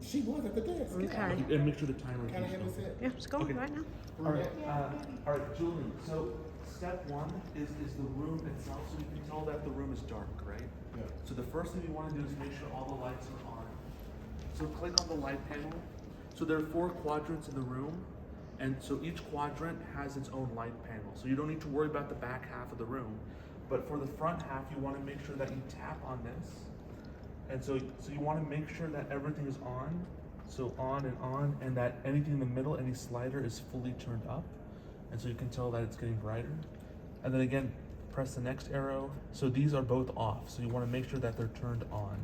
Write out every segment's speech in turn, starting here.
She was at the desk. Okay. And make sure the timer Can I is have this going. set? Yeah, it's going Okay. right now. All right, Julie. So step one is the room itself, so you can tell that the room is dark, right? Yeah. So the first thing you want to do is make sure all the lights are on. So click on the light panel. So there are 4 quadrants in the room, and so each quadrant has its own light panel. So you don't need to worry about the back half of the room, but for the front half, you want to make sure that you tap on this, and so you want to make sure that everything is on. So on, and that anything in the middle, any slider is fully turned up. And so you can tell that it's getting brighter. And then again, press the next arrow. So these are both off. So you want to make sure that they're turned on.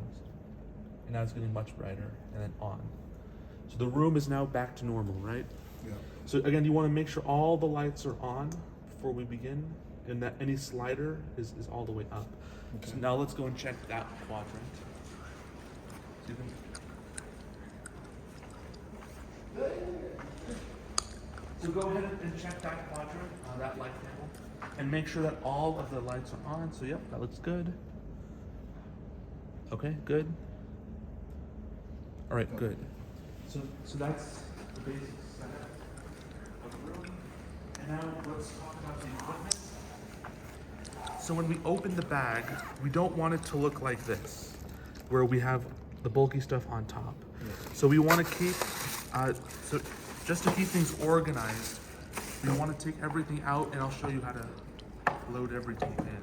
And now it's getting much brighter, and then on. So the room is now back to normal, right? Yeah. So again, you want to make sure all the lights are on before we begin, and that any slider is all the way up. Okay. So now let's go and check that quadrant. So you can So go ahead and check that quadrant, that light panel, and make sure that all of the lights are on. So yep, that looks good. Okay, good. All right, good. So that's the basic setup of the room. And now let's talk about the equipment. So when we open the bag, we don't want it to look like this, where we have the bulky stuff on top. So we want to keep, so just to keep things organized, we want to take everything out, and I'll show you how to load everything in.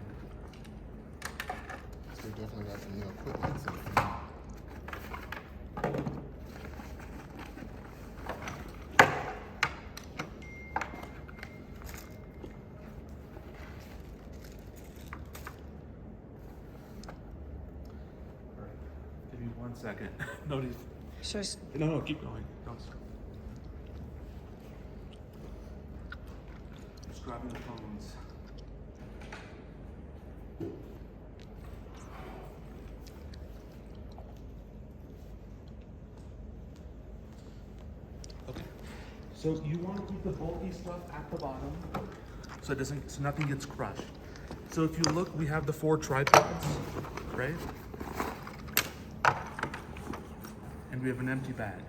So we definitely got some new equipment. So All right, give me 1 second. No, So it's- no, keep going. Don't stop. Just grabbing the phones. Okay. So you want to keep the bulky stuff at the bottom, so so nothing gets crushed. So if you look, we have the 4 tripods, right? And we have an empty bag.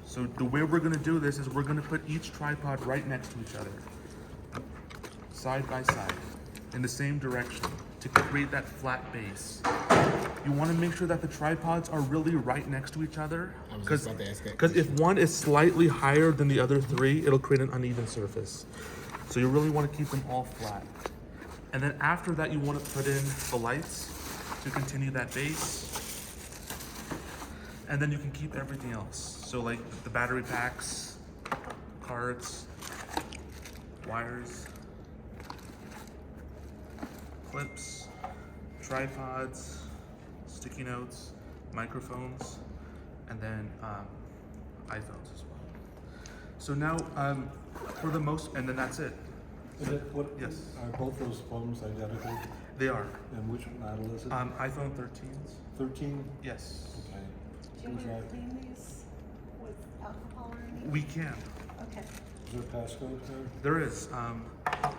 So the way we're gonna do this is we're gonna put each tripod right next to each other, side by side, in the same direction to create that flat base. You wanna make sure that the tripods are really right next to each other, I was just about to ask that because if one is slightly higher than the other 3, it'll create an uneven surface. So you really wanna keep them all flat. And then after that, you wanna put in the lights to continue that base. And then you can keep everything else. So like the battery packs, cards, wires, clips, tripods, sticky notes, microphones, and then iPhones as well. So now for the most, and then that's it. Is it, what, Yes. are both those phones identical? They are. And which model is it? iPhone 13s. 13? Yes. Okay. Do you Which want I- to clean these with alcohol or anything? We can. Okay. Is there a passcode there? There is.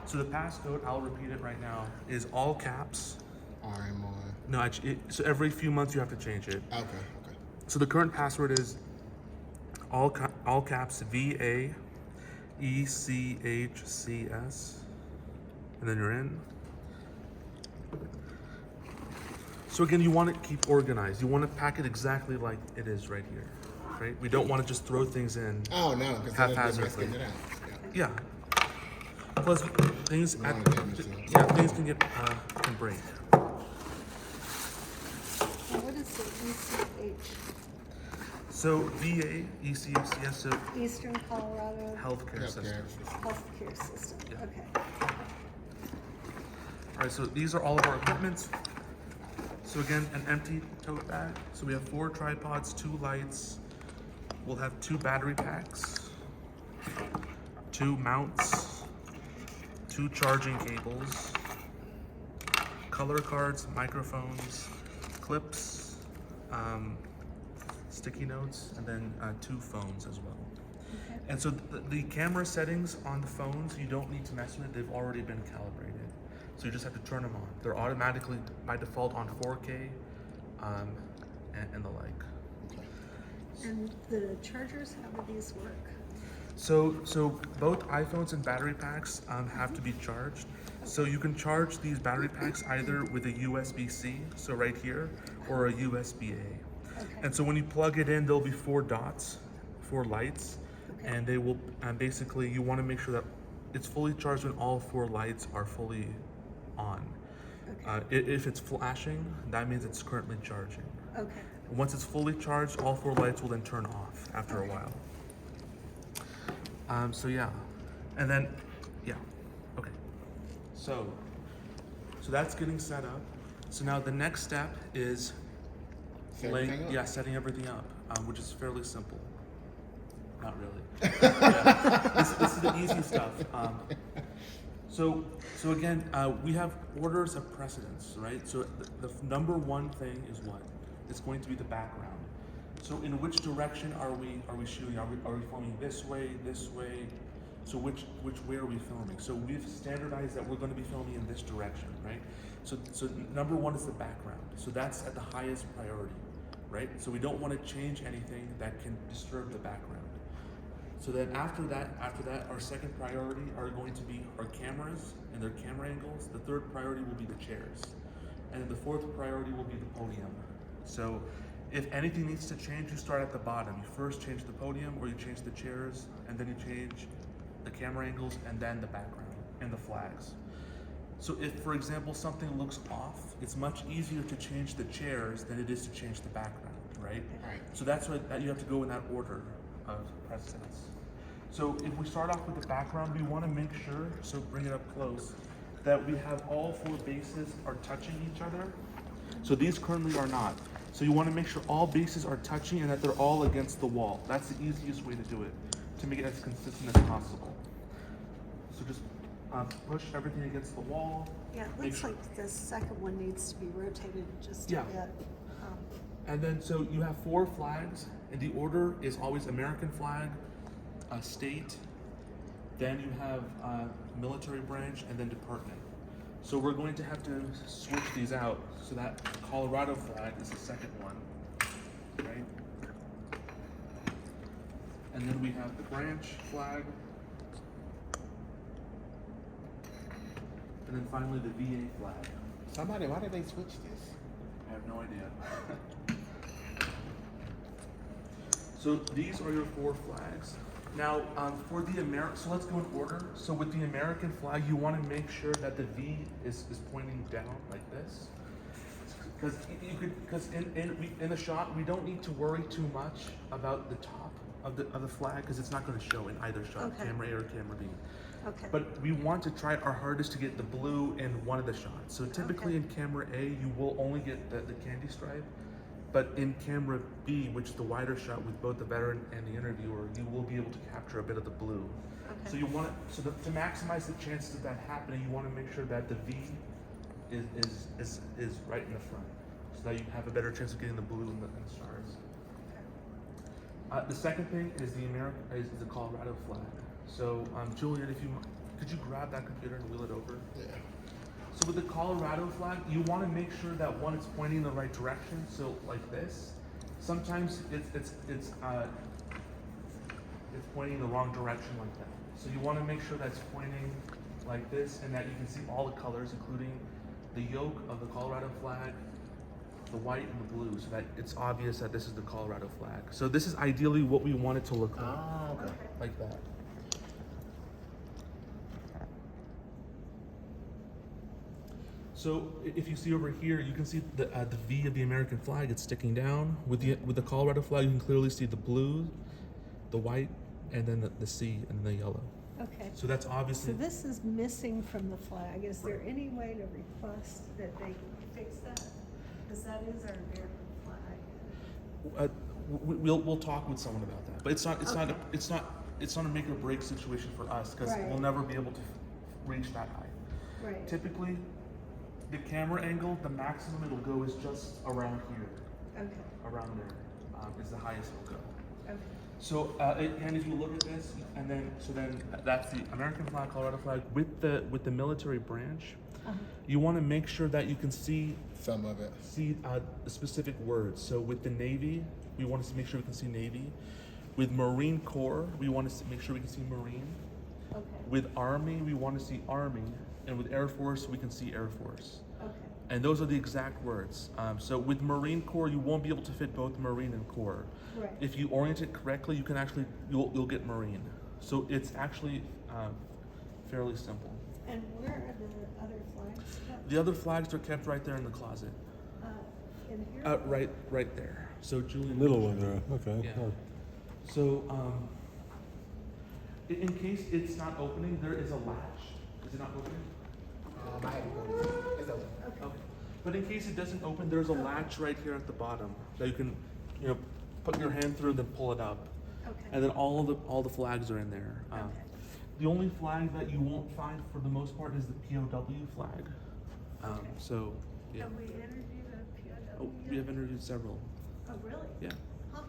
So the passcode, I'll repeat it right now, is all caps. RMR. No, actually, so every few months you have to change it. Okay. Okay. So the current password is all caps VAECHCS, and then you're in. So again, you want to keep organized. You want to pack it exactly like it is right here, right? We don't want to just throw things in. Oh no, because Haphazardly. getting it out. Yeah. Plus, things We don't wanna damage things can get can break. And what is the ECH? So VAECHCS, so Eastern Colorado healthcare system. Healthcare System. Yeah. Okay. All right, so these are all of our equipment. So again, an empty tote bag. So we have 4 tripods, 2 lights. We'll have 2 battery packs, 2 mounts, 2 charging cables, color cards, microphones, clips, sticky notes, and then 2 phones as well. Okay. And so the camera settings on the phones, you don't need to mess with it. They've already been calibrated. So you just have to turn them on. They're automatically, by default, on 4K and the like. Okay. And the chargers, how do these work? So both iPhones and battery packs have to be charged. So you can charge these battery packs either with a USB-C, so right here, or a USB-A. Okay. And so when you plug it in, there'll be 4 dots, 4 lights, Okay. and they will, basically you want to make sure that it's fully charged when all 4 lights are fully on. Okay. If it's flashing, that means it's currently charging. Okay. Once it's fully charged, all 4 lights will then turn off after a Okay. while. So yeah, and then, yeah, okay. So that's getting set up. So now the next step is Set everything up? setting everything up, which is fairly simple. Not really. Yeah, this is the easy stuff. So again, we have orders of precedence, right? So the number one thing is what? It's going to be the background. So in which direction are we shooting? Are we filming this way? So which way are we filming? So we've standardized that we're going to be filming in this direction, right? So number one is the background. So that's at the highest priority, right? So we don't want to change anything that can disturb the background. So then after that, our second priority are going to be our cameras and their camera angles. The third priority will be the chairs. And then the fourth priority will be the podium. So if anything needs to change, you start at the bottom. You first change the podium, or you change the chairs, and then you change the camera angles, and then the background and the flags. So if, for example, something looks off, it's much easier to change the chairs than it is to change the background, right? Right. So that's why you have to go in that order of precedence. So if we start off with the background, we want to make sure, so bring it up close, that we have all 4 bases are touching each other. So these currently are not. So you want to make sure all bases are touching and that they're all against the wall. That's the easiest way to do it, to make it as consistent as possible. So just push everything against the wall. Yeah, it Make looks sure- like the second one needs to be rotated just a Yeah. bit. And then so you have 4 flags, and the order is always American flag, state, then you have military branch, and then department. So we're going to have to switch these out. So that Colorado flag is the second one, right? And then we have the branch flag. And then finally the VA flag. Somebody, why did they switch this? I have no idea. So these are your 4 flags. Now, for the so let's go in order. So with the American flag, you want to make sure that the V is pointing down like this. Because in the shot, we don't need to worry too much about the top of the flag, because it's not going to show in either shot, Okay. camera A or camera B. Okay. But we want to try our hardest to get the blue in one of the shots. So typically Okay. in camera A, you will only get the candy stripe. But in camera B, which is the wider shot with both the veteran and the interviewer, you will be able to capture a bit of the blue. Okay. So you want to maximize the chances of that happening, you want to make sure that the V is right in the front, so that you have a better chance of getting the blue and the stars. The second thing is the Colorado flag. So Julian, could you grab that computer and wheel it over? Yeah. So with the Colorado flag, you want to make sure that one, it's pointing in the right direction. So like this. Sometimes it's pointing the wrong direction like that. So you want to make sure that's pointing like this, and that you can see all the colors, including the yoke of the Colorado flag, the white and the blue, so that it's obvious that this is the Colorado flag. So this is ideally what we want it to look like, Oh, okay. like that. So if you see over here, you can see the V of the American flag. It's sticking down. With the Colorado flag, you can clearly see the blue, the white, and then the C and the yellow. Okay. So that's So obviously this is missing from the flag. Is there any way to request that they fix that? Because that is our American flag. we'll talk with someone about that. But it's not a make or break situation for us, because Right. we'll never be able to reach that high. Right. Typically, the camera angle, the maximum it'll go is just around here, Okay. around there, is the highest it'll go. Okay. So, and if you look at this, and then that's the American flag, Colorado flag with the military branch. Uh-huh. You want to make sure that you can see Some of it. the specific words. So with the Navy, we want to make sure we can see Navy. With Marine Corps, we want to make sure we can see Marine. Okay, With Army, we want to see Army. And with Air Force, we can see Air Force. okay, And those are the exact words. So with Marine Corps, you won't be able to fit both Marine and Corps. right. If you orient it correctly, you can actually, you'll get Marine. So it's actually fairly simple. And where are the other flags kept? The other flags are kept right there in the closet. In here? Right there. So Julian. Middle one there, okay. Yeah. So, in case it's not opening, there is a latch. Is it not opening? I had to go to it. It's open. Okay. But in case it doesn't open, there's a latch right here at the bottom that you can, put your hand through and then pull it up. Okay. And then all the flags are in there. Okay. The only flag that you won't find for the most part is the POW flag. So, yeah. Have we interviewed a POW? Oh, we have interviewed several. Oh, really? Yeah. Huh?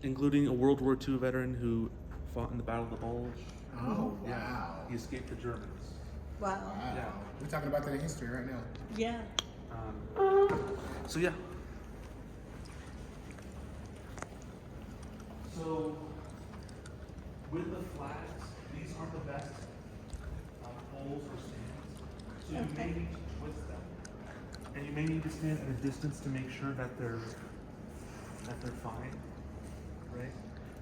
Including a World War II veteran who fought in the Battle of the Bulge. Oh, wow. He escaped the Germans. Wow. Wow. Yeah. We're talking about that in history right now. Yeah. So yeah. So with the flags, these aren't the best poles or stands. So you may Okay. need to twist them, and you may need to stand at a distance to make sure that they're fine, right?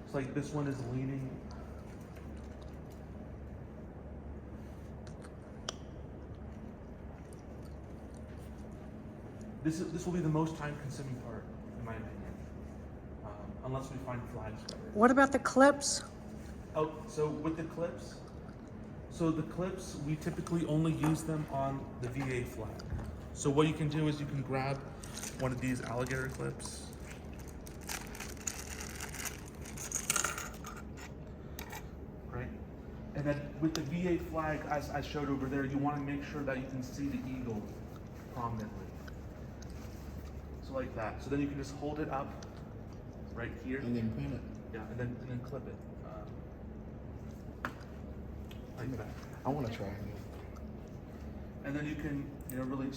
It's like this one is leaning. This will be the most time-consuming part, in my opinion, unless we find flags better. What about the clips? Oh, so with the clips, we typically only use them on the VA flag. So what you can do is you can grab one of these alligator clips. Right? And then with the VA flag, as I showed over there, you want to make sure that you can see the eagle prominently. So like that. So then you can just hold it up right here. And then pin it. Yeah, and then clip it. Like that. I want to try it. And then you can, really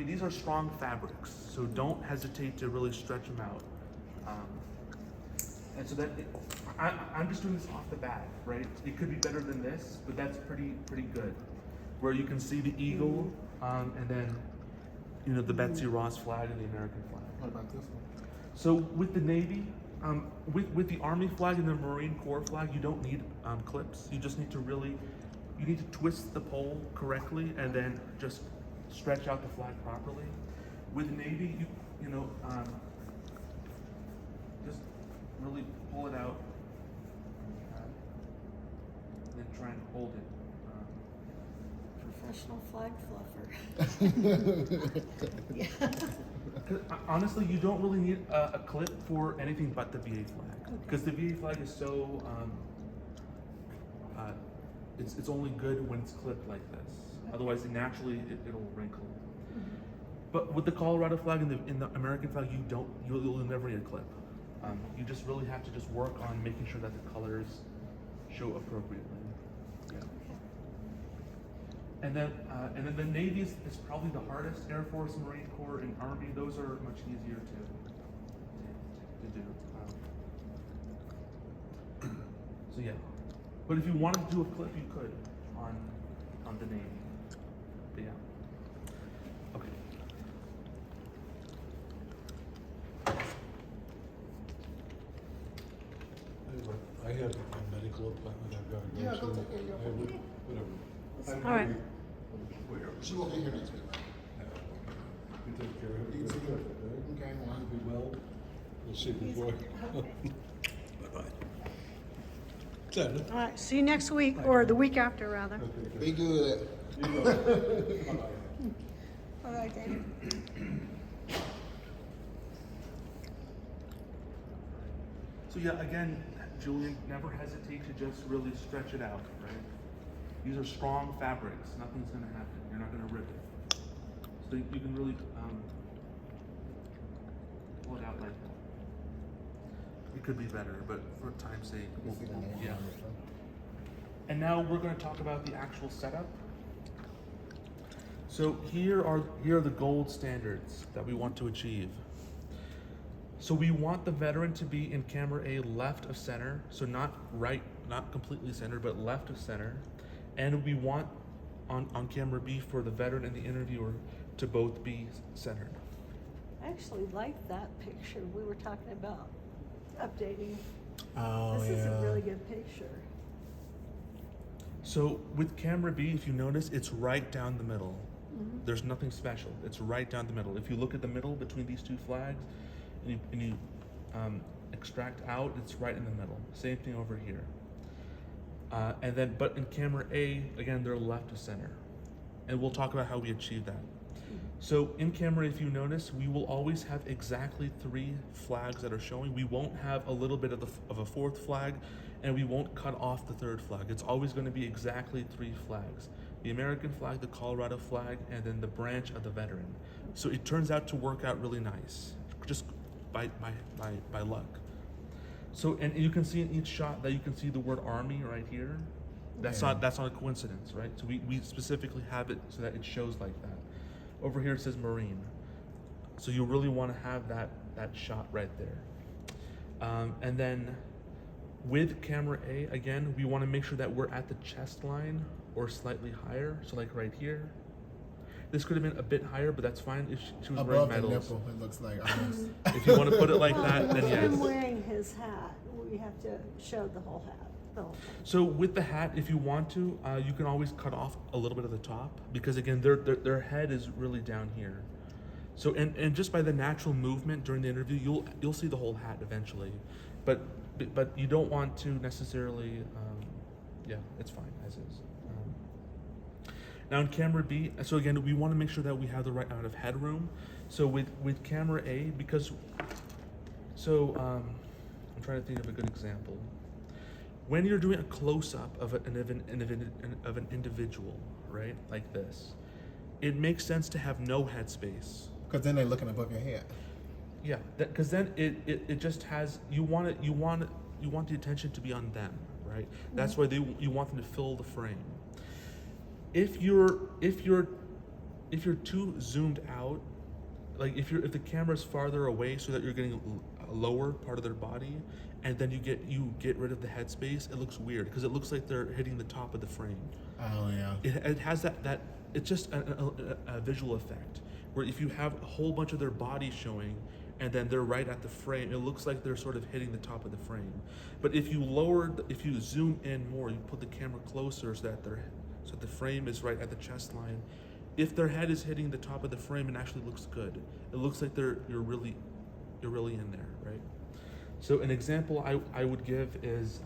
these are strong fabrics, so don't hesitate to really stretch them out. And so that, I'm just doing this off the bat, right? It could be better than this, but that's pretty good. Where you can see the eagle, and then, the Betsy Ross flag and the American flag. What about this one? So with the Navy, with the Army flag and the Marine Corps flag, you don't need clips. You just need to you need to twist the pole correctly and then just stretch out the flag properly. With Navy, just really pull it out and then try and hold it. Professional flag fluffer. Yeah. 'Cause, honestly, you don't really need a clip for anything but the VA flag, because the VA flag is so it's only good when it's clipped like this. Otherwise, naturally it'll wrinkle. But with the Colorado flag and the American flag, you'll never need a clip. You just really have to just work on making sure that the colors show appropriately. Yeah. And then the Navy is probably the hardest. Air Force, Marine Corps, and Army, those are much easier to do. So yeah, but if you wanted to do a clip, you could on the Navy. But yeah, okay. I have a medical appointment I've got to go to. Yeah, go take care of your appointment. Whatever. All right. She won't be here next week. You take care of it. You too. Right? Okay, well. Be well. We'll see you before. Okay. Bye-bye. Ted? All right, see you next week, or the week after, rather. Okay, Be good. You go. Bye-bye. All right, David. So yeah, again, Julian, never hesitate to just really stretch it out, right? These are strong fabrics. Nothing's gonna happen. You're not gonna rip it. So you can really pull it out like that. It could be better, but for time's sake, yeah. And now we're going to talk about the actual setup. So here are the gold standards that we want to achieve. So we want the veteran to be in camera A left of center, so not right, not completely center, but left of center. And we want on camera B for the veteran and the interviewer to both be centered. I actually like that picture. We were talking about updating. Oh, This is a really good picture. So with camera B, if you notice, it's right down the middle. There's nothing special. It's right down the middle. If you look at the middle between these two flags, and you extract out, it's right in the middle. Same thing over here. And then, but in camera A, again, they're left of center. And we'll talk about how we achieve that. So in camera, if you notice, we will always have exactly 3 flags that are showing. We won't have a little bit of a 4th flag, and we won't cut off the 3rd flag. It's always going to be exactly 3 flags. The American flag, the Colorado flag, and then the branch of the veteran. So it turns out to work out really nice, just by luck. So, and you can see in each shot that you can see the word Army right here. That's not a coincidence, right? So we specifically have it so that it shows like that. Over here it says Marine. So you really want to have that shot right there. And then with camera A, again, we want to make sure that we're at the chest line or slightly higher. So like right here. This could have been a bit higher, but that's fine if she was wearing Above the medals. nipple, it looks like almost. If you want to put it like Well, that, then with yes. him wearing his hat, we have to show the whole hat, the whole thing. So with the hat, if you want to, you can always cut off a little bit of the top because again, their head is really down here. So and just by the natural movement during the interview, you'll see the whole hat eventually, but you don't want to necessarily. Yeah, it's fine as is. Now in camera B, so again, we want to make sure that we have the right amount of headroom. So with camera A, because I'm trying to think of a good example. When you're doing a close-up of an individual, right, like this, it makes sense to have no headspace. Because then they're looking above your head. Yeah, because then it just has you want the attention to be on them, right? That's why you want them to fill the frame. If you're too zoomed out, like if the camera's farther away so that you're getting a lower part of their body, and then you get rid of the headspace, it looks weird because it looks like they're hitting the top of the frame. Oh, yeah. It has that it's just a visual effect where if you have a whole bunch of their body showing and then they're right at the frame, it looks like they're sort of hitting the top of the frame. But if you zoom in more, you put the camera closer so that the frame is right at the chest line. If their head is hitting the top of the frame, it actually looks good. It looks like you're really in there, right? So an example I would give is,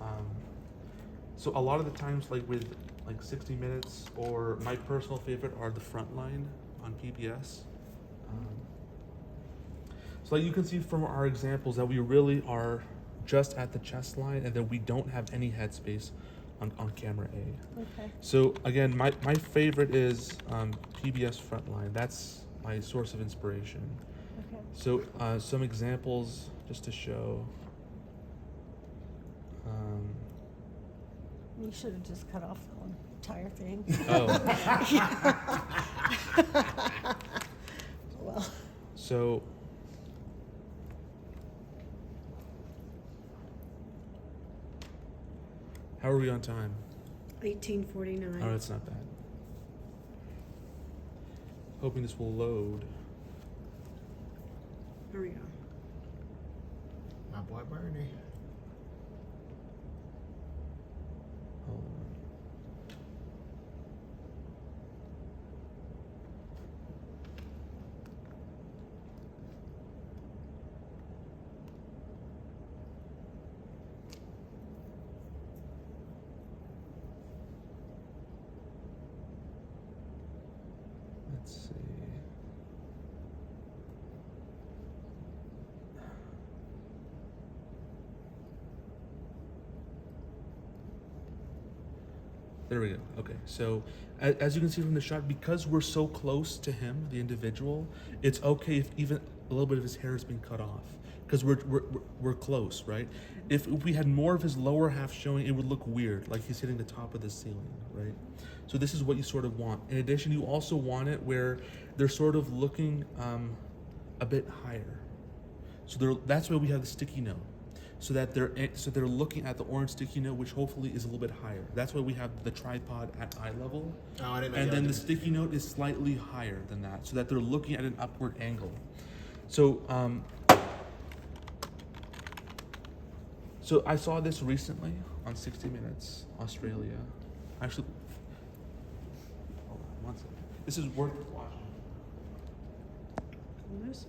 so a lot of the times like with like 60 Minutes or my personal favorite are the Frontline on PBS. So like you can see from our examples that we really are just at the chest line and then we don't have any headspace on camera A. Okay. So again, my favorite is PBS Frontline. That's my source of inspiration. Okay. So some examples just to show. You should have just cut off the entire thing. Oh, Well, so how are we on time? 1849. Oh, that's not bad. Hoping this will load. There we go. My boy Bernie. Hold on. Let's see. There we go. Okay, so as you can see from the shot, because we're so close to him, the individual, it's okay if even a little bit of his hair has been cut off, because we're close, right? If we had more of his lower half showing, it would look weird, like he's hitting the top of the ceiling, right? So this is what you sort of want. In addition, you also want it where they're sort of looking a bit higher. So that's why we have the sticky note, so that they're looking at the orange sticky note, which hopefully is a little bit higher. That's why we have the tripod at eye level, Oh, I didn't know. and y'all then the did- sticky note is slightly higher than that, so that they're looking at an upward angle. So so I saw this recently on 60 Minutes, Australia. Actually, hold on one second. This is worth watching. Well, this